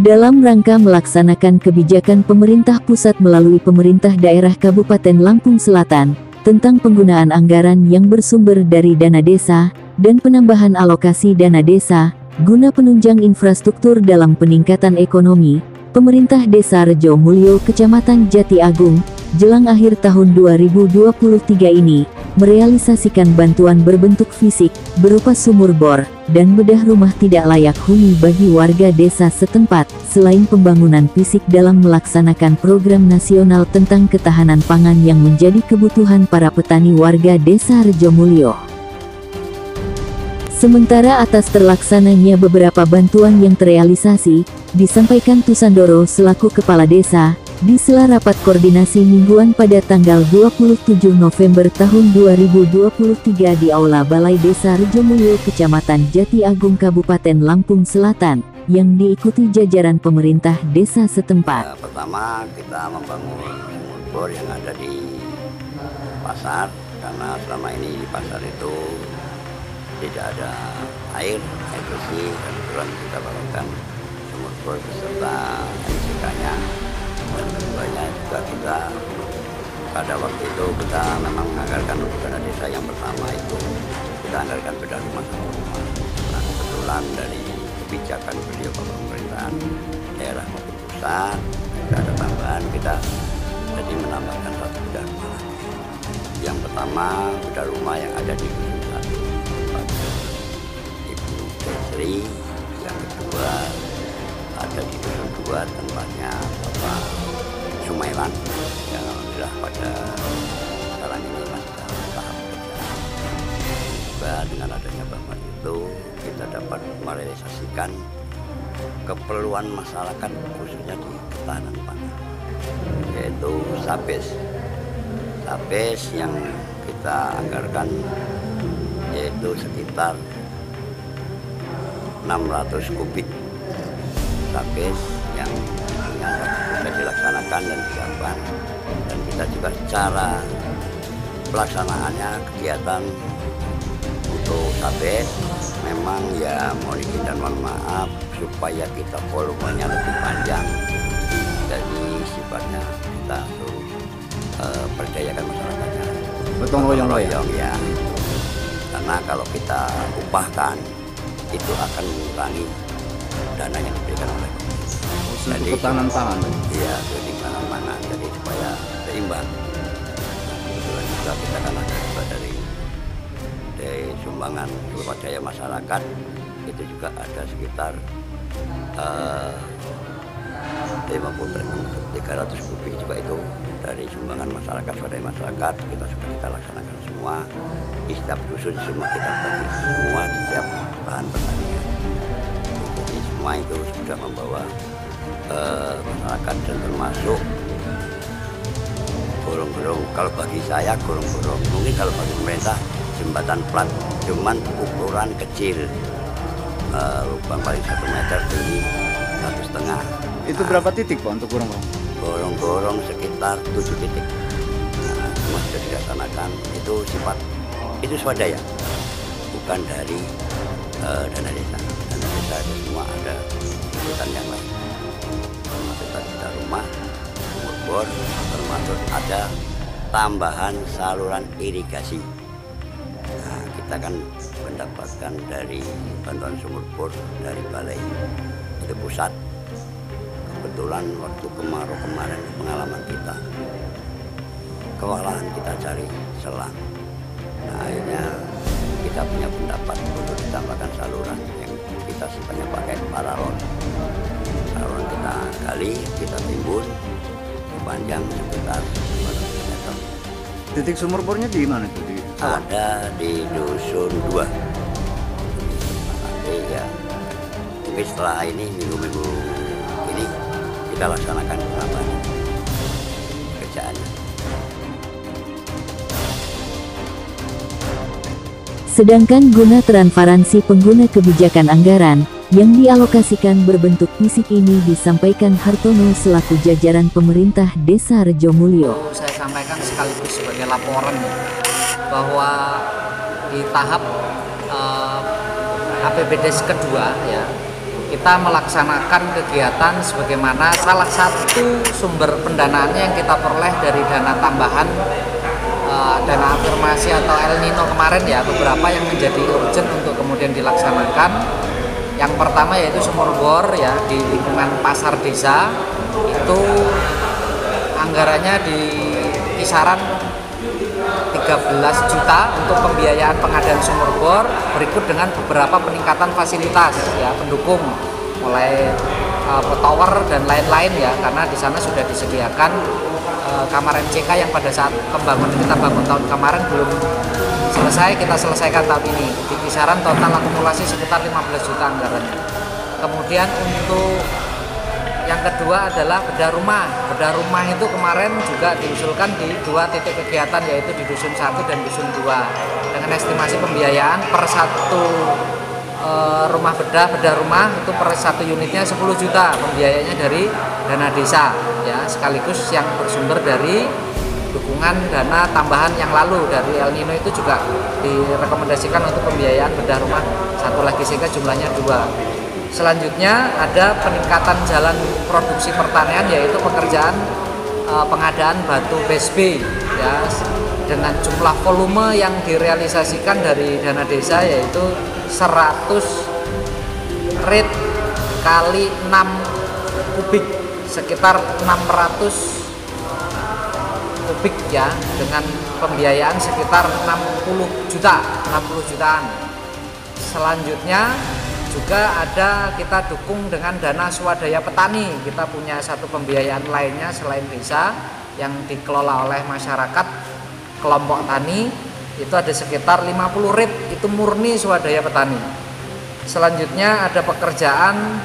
Dalam rangka melaksanakan kebijakan pemerintah pusat melalui pemerintah daerah Kabupaten Lampung Selatan, tentang penggunaan anggaran yang bersumber dari dana desa, dan penambahan alokasi dana desa, guna penunjang infrastruktur dalam peningkatan ekonomi, pemerintah Desa Rejo Mulyo Kecamatan Jati Agung, jelang akhir tahun 2023 ini, merealisasikan bantuan berbentuk fisik, berupa sumur bor, dan bedah rumah tidak layak huni bagi warga desa setempat, selain pembangunan fisik dalam melaksanakan program nasional tentang ketahanan pangan yang menjadi kebutuhan para petani warga Desa Rejo Mulyo. Sementara atas terlaksananya beberapa bantuan yang terrealisasi, disampaikan Tusandoro selaku Kepala Desa, di sela rapat koordinasi mingguan pada tanggal 27 November tahun 2023 di Aula Balai Desa Rejo Mulyo Kecamatan Jati Agung Kabupaten Lampung Selatan, yang diikuti jajaran pemerintah desa setempat. Pertama, kita membangun sumur bor yang ada di pasar, karena selama ini di pasar itu tidak ada air bersih, dan kebetulan kita bangunkan sumur bor beserta MCK-nya. Dan keduanya juga kita pada waktu itu kita memang menganggarkan untuk dana desa yang pertama itu kita anggarkan bedah rumah satu rumah. Nah, kebetulan dari kebijakan beliau Bapak pemerintahan daerah maupun pusat, kita ada tambahan, kita jadi menambahkan satu bedah rumah lagi. Yang pertama bedah rumah yang ada di Dusun 1 Ibu Desri, yang kedua ada di Dusun 2 tempatnya Bapak Sumailan, yang alhamdulillah pada sekarang ini masih dalam tahap kerjaan. Juga dengan adanya bantuan itu kita dapat merealisasikan keperluan masyarakat khususnya di ketahanan pangan, yaitu sabes yang kita anggarkan yaitu sekitar 600 kubik sabes yang bisa dilaksanakan dan disiapkan, dan kita juga cara pelaksanaannya kegiatan untuk sabes memang ya mohon izin dan mohon maaf supaya kita volumenya lebih panjang, jadi sifatnya kita perdayakan masyarakatnya gotong royong ya, karena kalau kita upahkan itu akan mengurangi dana yang diberikan oleh jadi ketahanan pangan. Iya, jadi ketahanan pangan, jadi supaya seimbang. Kebetulan juga kita kan ada juga dari sumbangan sumber daya masyarakat, itu juga ada sekitar 300 kubik juga itu dari sumbangan masyarakat, swadaya masyarakat, kita laksanakan semua di setiap dusun, semua kita bagi semua di setiap bahan pertanian. Jadi semua itu sudah membawa masyarakat, dan termasuk gorong-gorong. Kalau bagi saya gorong-gorong, mungkin kalau bagi pemerintah jembatan plat cuman ukuran kecil, lubang paling 1 meter tinggi 1,5. Itu berapa titik Pak untuk gorong-gorong? Gorong-gorong sekitar 7 titik. Nah, semua sudah dilaksanakan. Itu itu swadaya, bukan dari dana desa. Dana desa itu semua ada kegiatan yang lain. Termasuk kita rumah, sumur bor, termasuk ada tambahan saluran irigasi. Nah, kita kan mendapatkan dari bantuan sumur bor dari balai itu pusat. Kebetulan waktu kemarau kemarin pengalaman kita kewalahan kita cari selang. Nah, akhirnya kita punya pendapat untuk ditambahkan saluran yang kita sifatnya pakai paralon. Saluran kita gali, kita timbun panjang sekitar 200 meter. Titik sumur bornya di mana itu? Ada di Dusun 2. Nanti ya mungkin setelah ini minggu-minggu ini kita laksanakan penambahan kerjaannya. Sedangkan guna transparansi pengguna kebijakan anggaran, yang dialokasikan berbentuk fisik ini disampaikan Hartono selaku jajaran pemerintah Desa Rejo Mulyo. Saya sampaikan sekaligus sebagai laporan bahwa di tahap APBDes kedua ya, kita melaksanakan kegiatan sebagaimana salah satu sumber pendanaannya yang kita peroleh dari dana tambahan, dana afirmasi atau El Nino kemarin ya, beberapa yang menjadi urgent untuk kemudian dilaksanakan. Yang pertama yaitu sumur bor ya di lingkungan pasar desa, itu anggarannya di kisaran 13 juta untuk pembiayaan pengadaan sumur bor, berikut dengan beberapa peningkatan fasilitas ya pendukung, mulai tower dan lain-lain ya, karena di sana sudah disediakan kamar MCK yang pada saat kita bangun tahun kemarin belum selesai, kita selesaikan tahun ini di kisaran total akumulasi sekitar 15 juta anggarannya. Kemudian untuk yang kedua adalah bedah rumah. Bedah rumah itu kemarin juga diusulkan di 2 titik kegiatan, yaitu di Dusun 1 dan Dusun 2, dengan estimasi pembiayaan per satu rumah bedah rumah itu per satu unitnya 10 juta pembiayanya dari dana desa ya, sekaligus yang bersumber dari dukungan dana tambahan yang lalu dari El Nino itu juga direkomendasikan untuk pembiayaan bedah rumah satu lagi sehingga jumlahnya 2. Selanjutnya ada peningkatan jalan produksi pertanian, yaitu pekerjaan pengadaan batu BSB ya, dengan jumlah volume yang direalisasikan dari dana desa yaitu 100 rit kali 6 kubik, sekitar 600 kubik ya, dengan pembiayaan sekitar 60 jutaan. Selanjutnya juga ada kita dukung dengan dana swadaya petani. Kita punya satu pembiayaan lainnya selain desa yang dikelola oleh masyarakat kelompok tani, itu ada sekitar 50 rit, itu murni swadaya petani. Selanjutnya ada pekerjaan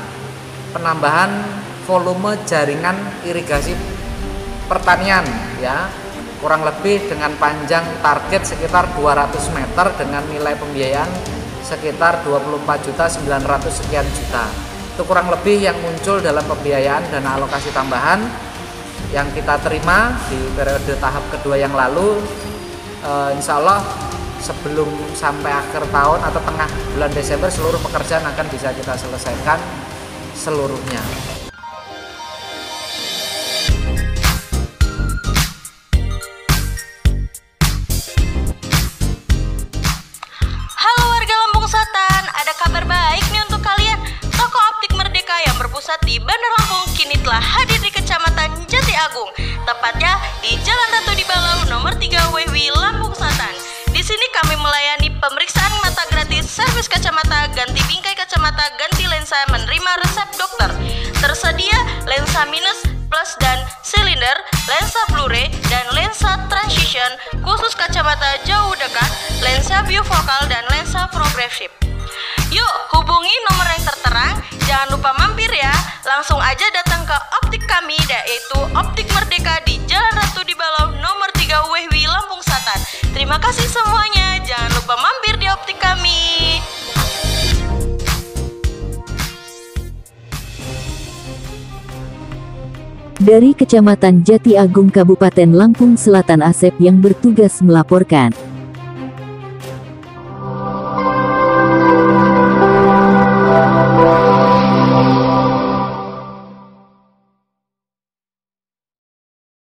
penambahan volume jaringan irigasi pertanian ya, kurang lebih dengan panjang target sekitar 200 meter dengan nilai pembiayaan sekitar 24.900 sekian juta. Itu kurang lebih yang muncul dalam pembiayaan dana alokasi tambahan yang kita terima di periode tahap kedua yang lalu. Insya Allah sebelum sampai akhir tahun atau tengah bulan Desember seluruh pekerjaan akan bisa kita selesaikan seluruhnya. Di Bandar Lampung kini telah hadir di Kecamatan Jati Agung, tepatnya di Jalan Ratu di Balau nomor 3 Wewi, Lampung Selatan. Di sini kami melayani pemeriksaan mata gratis, servis kacamata, ganti bingkai kacamata, ganti lensa, menerima resep dokter. Tersedia lensa minus, plus dan silinder, lensa Blu-ray dan lensa transition, khusus kacamata jauh dekat, lensa bifocal dan lensa progresif. Yuk hubungi nomor yang tertera, jangan lupa mampir ya. Langsung aja datang ke optik kami, yaitu Optik Merdeka di Jalan Ratu di Balau nomor 3 Wewi, Lampung Selatan. Terima kasih semuanya, jangan lupa mampir di optik kami. Dari Kecamatan Jati Agung Kabupaten Lampung Selatan, Asep yang bertugas melaporkan.